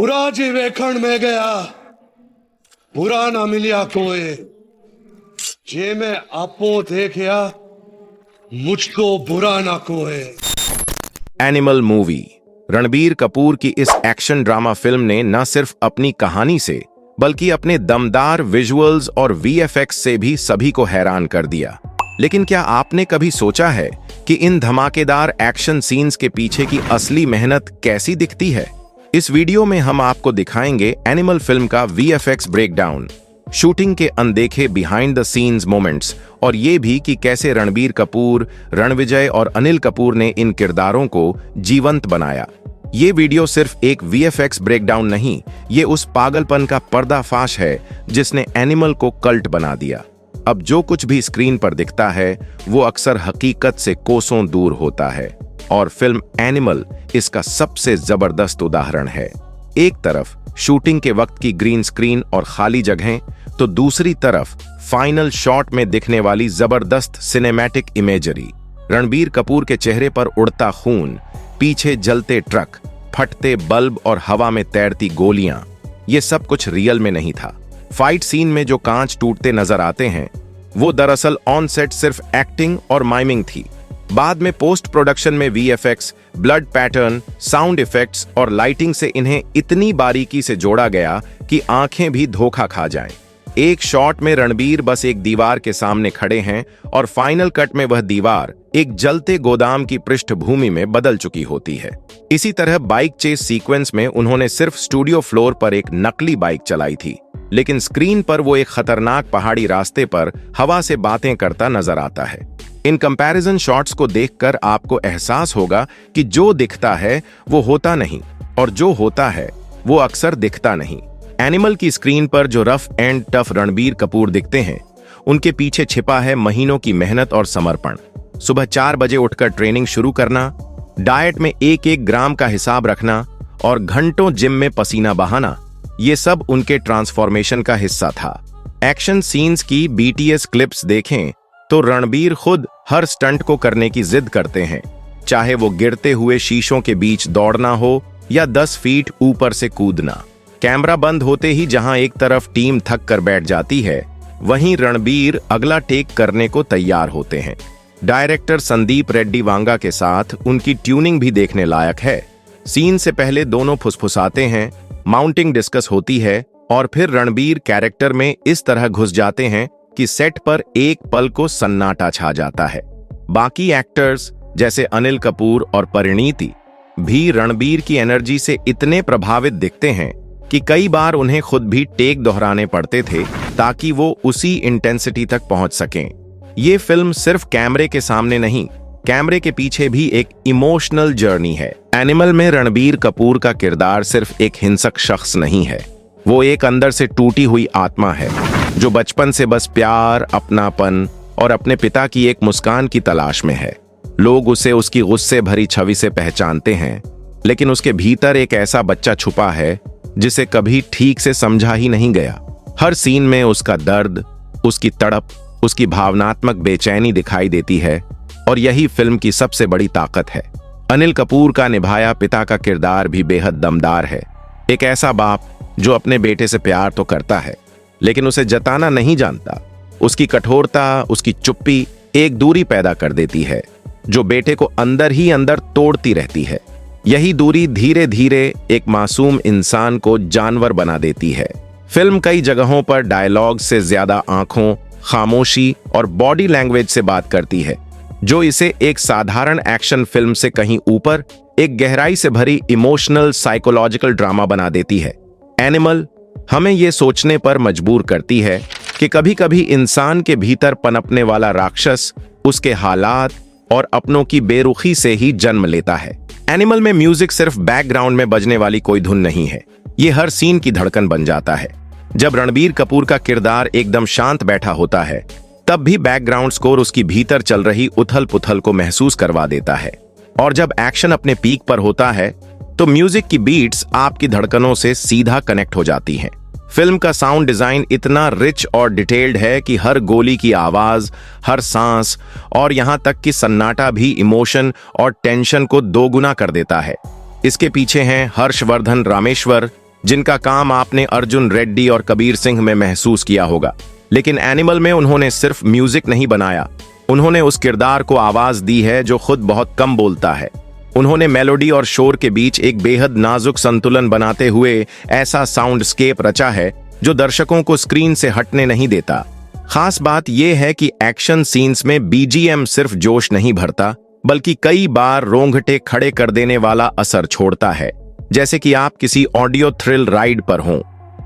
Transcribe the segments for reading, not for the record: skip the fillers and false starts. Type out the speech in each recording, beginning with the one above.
बुरा जी वेखण में गया बुरा ना मिलिया कोई जे मैं आपो देखया मुझको बुरा ना कोई। Animal movie. रणबीर कपूर की इस एक्शन ड्रामा फिल्म ने न सिर्फ अपनी कहानी से बल्कि अपने दमदार विजुअल्स और वीएफएक्स से भी सभी को हैरान कर दिया। लेकिन क्या आपने कभी सोचा है कि इन धमाकेदार एक्शन सीन्स के पीछे की असली मेहनत कैसी दिखती है? इस वीडियो में हम आपको दिखाएंगे एनिमल फिल्म का वीएफएक्स ब्रेकडाउन, शूटिंग के अनदेखे बिहाइंड द सीन्स मोमेंट्स और ये भी कि कैसे रणबीर कपूर, रणविजय और अनिल कपूर ने इन किरदारों को जीवंत बनाया। ये वीडियो सिर्फ एक वीएफएक्स ब्रेकडाउन नहीं, ये उस पागलपन का पर्दाफाश है जिसने एनिमल को कल्ट बना दिया। अब जो कुछ भी स्क्रीन पर दिखता है वो अक्सर हकीकत से कोसों दूर होता है और फिल्म एनिमल इसका सबसे जबरदस्त उदाहरण है। एक तरफ शूटिंग के वक्त की ग्रीन स्क्रीन और खाली जगहें, तो दूसरी तरफ फाइनल शॉट में दिखने वाली जबरदस्त सिनेमैटिक इमेजरी। रणबीर कपूर के चेहरे पर उड़ता खून, पीछे जलते ट्रक, फटते बल्ब और हवा में तैरती गोलियां, ये सब कुछ रियल में नहीं था। फाइट सीन में जो कांच टूटते नजर आते हैं वो दरअसल ऑन सेट सिर्फ एक्टिंग और माइमिंग थी। बाद में पोस्ट प्रोडक्शन में VFX, blood pattern, sound effects और लाइटिंग से इन्हें इतनी बारीकी से जोड़ा गया कि आंखें भी धोखा खा जाएं। एक शॉट में रणबीर बस एक दीवार के सामने खड़े हैं और फाइनल कट में वह दीवार एक जलते गोदाम की पृष्ठभूमि में बदल चुकी होती है। इसी तरह बाइक चेस सीक्वेंस में उन्होंने सिर्फ स्टूडियो फ्लोर पर एक नकली बाइक चलाई थी, लेकिन स्क्रीन पर वो एक खतरनाक पहाड़ी रास्ते पर हवा से बातें करता नजर आता है। इन कंपैरिजन शॉट्स को देखकर आपको एहसास होगा कि जो दिखता है वो होता नहीं और जो होता है वो अक्सर दिखता नहीं। एनिमल की स्क्रीन पर जो rough and tough Ranbir Kapoor दिखते हैं उनके पीछे छिपा है महीनों की मेहनत और समर्पण। सुबह 4 बजे उठकर ट्रेनिंग शुरू करना, डाइट में एक एक ग्राम का हिसाब रखना और घंटों जिम में पसीना बहाना, ये सब उनके ट्रांसफॉर्मेशन का हिस्सा था। एक्शन सीन्स की बीटीएस क्लिप्स देखें तो रणबीर खुद हर स्टंट को करने की जिद करते हैं, चाहे वो गिरते हुए शीशों के बीच दौड़ना हो या 10 फीट ऊपर से कूदना। कैमरा बंद होते ही जहां एक तरफ टीम थक कर बैठ जाती है, वहीं रणबीर अगला टेक करने को तैयार होते हैं। डायरेक्टर संदीप रेड्डी वांगा के साथ उनकी ट्यूनिंग भी देखने लायक है। सीन से पहले दोनों फुसफुसाते हैं, माउंटिंग डिस्कस होती है और फिर रणबीर कैरेक्टर में इस तरह घुस जाते हैं कि सेट पर एक पल को सन्नाटा छा जाता है। बाकी एक्टर्स जैसे अनिल कपूर और परिणीति भी रणबीर की एनर्जी से इतने प्रभावित दिखते हैं कि कई बार उन्हें खुद भी टेक दोहराने पड़ते थे ताकि वो उसी इंटेंसिटी तक पहुंच सकें। ये फिल्म सिर्फ कैमरे के सामने नहीं, कैमरे के पीछे भी एक इमोशनल जर्नी है। एनिमल में रणबीर कपूर का किरदार सिर्फ एक हिंसक शख्स नहीं है, वो एक अंदर से टूटी हुई आत्मा है जो बचपन से बस प्यार, अपनापन और अपने पिता की एक मुस्कान की तलाश में है। लोग उसे उसकी गुस्से भरी छवि से पहचानते हैं, लेकिन उसके भीतर एक ऐसा बच्चा छुपा है जिसे कभी ठीक से समझा ही नहीं गया। हर सीन में उसका दर्द, उसकी तड़प, उसकी भावनात्मक बेचैनी दिखाई देती है और यही फिल्म की सबसे बड़ी ताकत है। अनिल कपूर का निभाया पिता का किरदार भी बेहद दमदार है। एक ऐसा बाप जो अपने बेटे से प्यार तो करता है लेकिन उसे जताना नहीं जानता। उसकी कठोरता, उसकी चुप्पी एक दूरी पैदा कर देती है जो बेटे को अंदर ही अंदर तोड़ती रहती है। यही दूरी धीरे धीरे एक मासूम इंसान को जानवर बना देती है। फिल्म कई जगहों पर डायलॉग से ज्यादा आंखों, खामोशी और बॉडी लैंग्वेज से बात करती है, जो इसे एक साधारण एक्शन फिल्म से कहीं ऊपर एक गहराई से भरी इमोशनल साइकोलॉजिकल ड्रामा बना देती है। एनिमल हमें यह सोचने पर मजबूर करती है कि कभी कभी इंसान के भीतर पनपने वाला राक्षस उसके हालात और अपनों की बेरुखी से ही जन्म लेता है। एनिमल में म्यूजिक सिर्फ बैकग्राउंड में बजने वाली कोई धुन नहीं है, ये हर सीन की धड़कन बन जाता है। जब रणबीर कपूर का किरदार एकदम शांत बैठा होता है तब भी बैकग्राउंड स्कोर उसकी भीतर चल रही उथल पुथल को महसूस करवा देता है, और जब एक्शन अपने पीक पर होता है तो म्यूजिक की बीट्स आपकी धड़कनों से सीधा कनेक्ट हो जाती हैं। फिल्म का साउंड डिजाइन इतना रिच और डिटेल्ड है कि हर गोली की आवाज, हर सांस और यहां तक कि सन्नाटा भी इमोशन और टेंशन को दोगुना कर देता है। इसके पीछे हैं हर्षवर्धन रामेश्वर, जिनका काम आपने अर्जुन रेड्डी और कबीर सिंह में महसूस किया होगा। लेकिन एनिमल में उन्होंने सिर्फ म्यूजिक नहीं बनाया, उन्होंने उस किरदार को आवाज दी है जो खुद बहुत कम बोलता है। उन्होंने मेलोडी और शोर के बीच एक बेहद नाजुक संतुलन बनाते हुए ऐसा साउंडस्केप रचा है जो दर्शकों को स्क्रीन से हटने नहीं देता। खास बात यह है कि एक्शन सीन्स में बीजीएम सिर्फ जोश नहीं भरता, बल्कि कई बार रोंगटे खड़े कर देने वाला असर छोड़ता है, जैसे कि आप किसी ऑडियो थ्रिल राइड पर हों।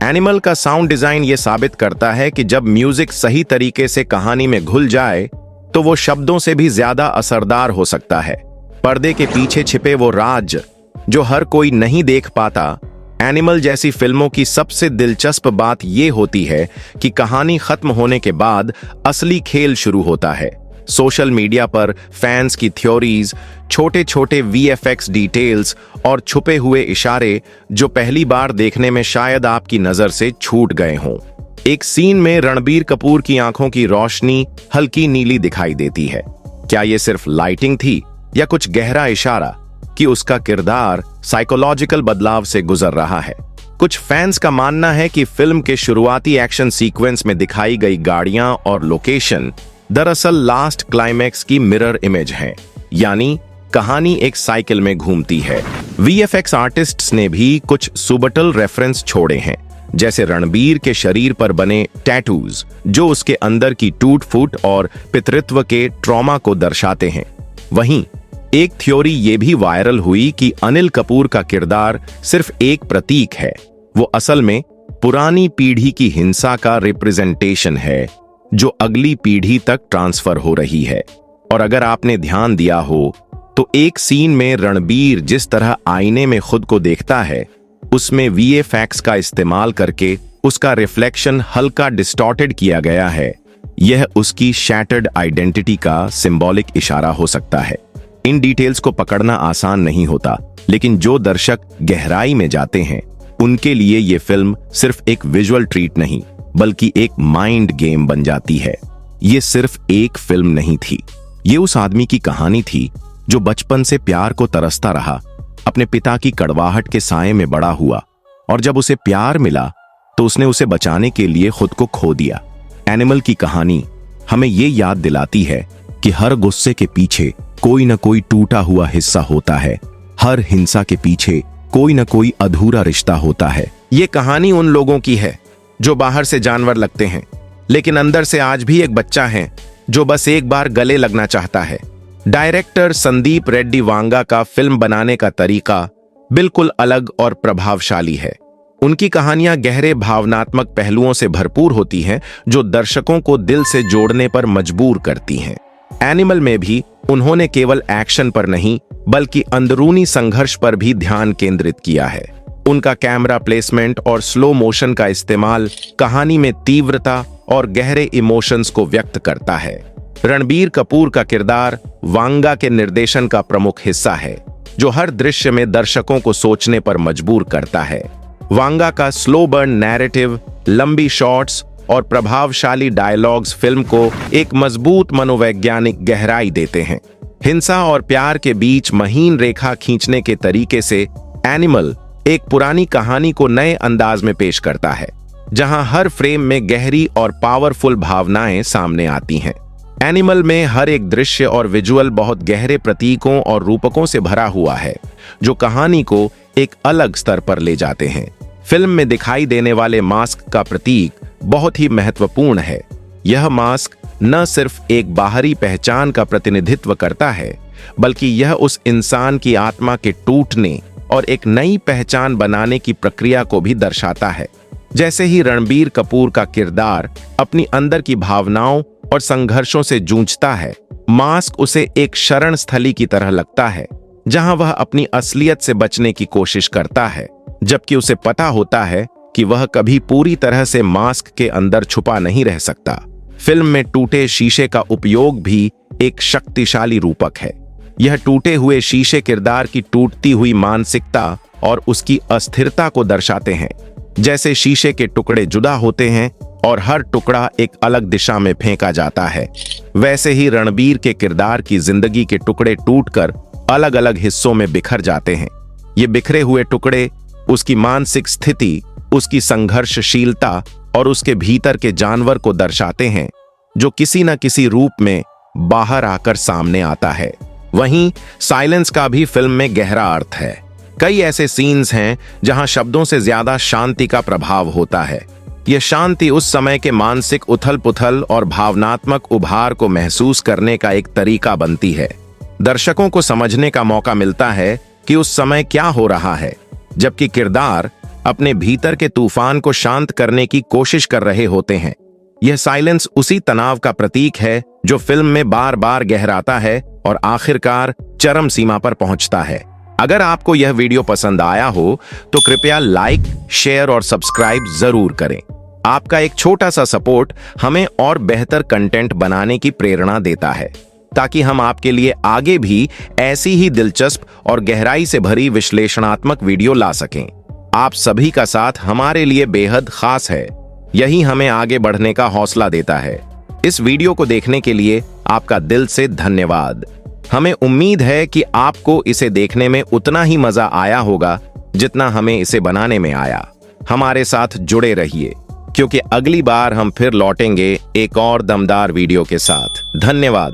एनिमल का साउंड डिजाइन ये साबित करता है कि जब म्यूजिक सही तरीके से कहानी में घुल जाए तो वो शब्दों से भी ज्यादा असरदार हो सकता है। पर्दे के पीछे छिपे वो राज जो हर कोई नहीं देख पाता। एनिमल जैसी फिल्मों की सबसे दिलचस्प बात यह होती है कि कहानी खत्म होने के बाद असली खेल शुरू होता है। सोशल मीडिया पर फैंस की थ्योरीज, छोटे छोटे वीएफएक्स डिटेल्स और छुपे हुए इशारे जो पहली बार देखने में शायद आपकी नजर से छूट गए हों। एक सीन में रणबीर कपूर की आंखों की रोशनी हल्की नीली दिखाई देती है। क्या यह सिर्फ लाइटिंग थी या कुछ गहरा इशारा कि उसका किरदार साइकोलॉजिकल बदलाव से गुजर रहा है? कुछ फैंस का मानना है कि फिल्म के शुरुआती एक्शन सीक्वेंस में दिखाई गई गाड़ियां और लोकेशन दरअसल लास्ट क्लाइमैक्स की मिरर इमेज है, यानी कहानी एक साइकिल में घूमती है। वीएफएक्स आर्टिस्ट्स ने भी कुछ सुबटल रेफरेंस छोड़े हैं, जैसे रणबीर के शरीर पर बने टैटूज जो उसके अंदर की टूट फूट और पितृत्व के ट्रॉमा को दर्शाते हैं। वहीं एक थ्योरी ये भी वायरल हुई कि अनिल कपूर का किरदार सिर्फ एक प्रतीक है, वो असल में पुरानी पीढ़ी की हिंसा का रिप्रेजेंटेशन है जो अगली पीढ़ी तक ट्रांसफर हो रही है। और अगर आपने ध्यान दिया हो तो एक सीन में रणबीर जिस तरह आईने में खुद को देखता है, उसमें वीएफएक्स का इस्तेमाल करके उसका रिफ्लेक्शन हल्का डिस्टॉर्टेड किया गया है। यह उसकी शैटर्ड आइडेंटिटी का सिंबॉलिक इशारा हो सकता है। इन डिटेल्स को पकड़ना आसान नहीं होता, लेकिन जो दर्शक गहराई में जाते हैं उनके लिए यह फिल्म सिर्फ एक विजुअल ट्रीट नहीं, बल्कि एक माइंड गेम बन जाती है। ये सिर्फ एक फिल्म नहीं थी, ये उस आदमी की कहानी थी जो बचपन से प्यार को तरसता रहा, अपने पिता की कड़वाहट के साए में बड़ा हुआ, और जब उसे प्यार मिला तो उसने उसे बचाने के लिए खुद को खो दिया। एनिमल की कहानी हमें ये याद दिलाती है कि हर गुस्से के पीछे कोई न कोई टूटा हुआ हिस्सा होता है, हर हिंसा के पीछे कोई न कोई अधूरा रिश्ता होता है। ये कहानी उन लोगों की है जो बाहर से जानवर लगते हैं, लेकिन अंदर से आज भी एक बच्चा है जो बस एक बार गले लगना चाहता है। डायरेक्टर संदीप रेड्डी वांगा का फिल्म बनाने का तरीका बिल्कुल अलग और प्रभावशाली है। उनकी कहानियां गहरे भावनात्मक पहलुओं से भरपूर होती हैं जो दर्शकों को दिल से जोड़ने पर मजबूर करती हैं। एनिमल में भी उन्होंने केवल एक्शन पर नहीं, बल्कि अंदरूनी संघर्ष पर भी ध्यान केंद्रित किया है। उनका कैमरा प्लेसमेंट और स्लो मोशन का इस्तेमाल कहानी में तीव्रता और गहरे इमोशंस को व्यक्त करता है। रणबीर कपूर का किरदार वांगा के निर्देशन का प्रमुख हिस्सा है, जो हर दृश्य में दर्शकों को सोचने पर मजबूर करता है। वांगा का स्लो बर्न नैरेटिव, लंबी शॉट्स और प्रभावशाली डायलॉग्स फिल्म को एक मजबूत मनोवैज्ञानिक गहराई देते हैं। हिंसा और प्यार के बीच महीन रेखा खींचने के तरीके से एनिमल एक पुरानी कहानी को नए अंदाज में पेश करता है, जहां हर फ्रेम में गहरी और पावरफुल भावनाएं सामने आती हैं। एनिमल में हर एक दृश्य और विजुअल बहुत गहरे प्रतीकों और रूपकों से भरा हुआ है, जो कहानी को एक अलग स्तर पर ले जाते हैं। फिल्म में दिखाई देने वाले मास्क का प्रतीक बहुत ही महत्वपूर्ण है। यह मास्क न सिर्फ एक बाहरी पहचान का प्रतिनिधित्व करता है, बल्कि यह उस इंसान की आत्मा के टूटने और एक नई पहचान बनाने की प्रक्रिया को भी दर्शाता है। जैसे ही रणबीर कपूर का किरदार अपनी अंदर की भावनाओं और संघर्षों से जूझता है, मास्क उसे एक शरण स्थली की तरह लगता है, जहां वह अपनी असलियत से बचने की कोशिश करता है, जबकि उसे पता होता है कि वह कभी पूरी तरह से मास्क के अंदर छुपा नहीं रह सकता। फिल्म में टूटे शीशे का उपयोग भी एक शक्तिशाली रूपक है। यह टूटे हुए शीशे किरदार की टूटती हुई मानसिकता और उसकी अस्थिरता को दर्शाते हैं। जैसे शीशे के टुकड़े जुदा होते हैं और हर टुकड़ा एक अलग दिशा में फेंका जाता है, वैसे ही रणबीर के किरदार की जिंदगी के टुकड़े टूटकर अलग अलग हिस्सों में बिखर जाते हैं। ये बिखरे हुए टुकड़े उसकी मानसिक स्थिति, उसकी संघर्षशीलता और उसके भीतर के जानवर को दर्शाते हैं जो किसी न किसी रूप में बाहर आकर सामने आता है। वहीं साइलेंस का भी फिल्म में गहरा अर्थ है। कई ऐसे सीन्स हैं जहां शब्दों से ज्यादा शांति का प्रभाव होता है। यह शांति उस समय के मानसिक उथल-पुथल और भावनात्मक उभार को महसूस करने का एक तरीका बनती है। दर्शकों को समझने का मौका मिलता है कि उस समय क्या हो रहा है, जबकि किरदार अपने भीतर के तूफान को शांत करने की कोशिश कर रहे होते हैं। यह साइलेंस उसी तनाव का प्रतीक है जो फिल्म में बार बार गहराता है और आखिरकार चरम सीमा पर पहुंचता है। अगर आपको यह वीडियो पसंद आया हो तो कृपया लाइक, शेयर और सब्सक्राइब जरूर करें। आपका एक छोटा सा सपोर्ट हमें और बेहतर कंटेंट बनाने की प्रेरणा देता है, ताकि हम आपके लिए आगे भी ऐसी ही दिलचस्प और गहराई से भरी विश्लेषणात्मक वीडियो ला सकें। आप सभी का साथ हमारे लिए बेहद खास है। यही हमें आगे बढ़ने का हौसला देता है। इस वीडियो को देखने के लिए आपका दिल से धन्यवाद। हमें उम्मीद है कि आपको इसे देखने में उतना ही मजा आया होगा जितना हमें इसे बनाने में आया। हमारे साथ जुड़े रहिए, क्योंकि अगली बार हम फिर लौटेंगे एक और दमदार वीडियो के साथ। धन्यवाद।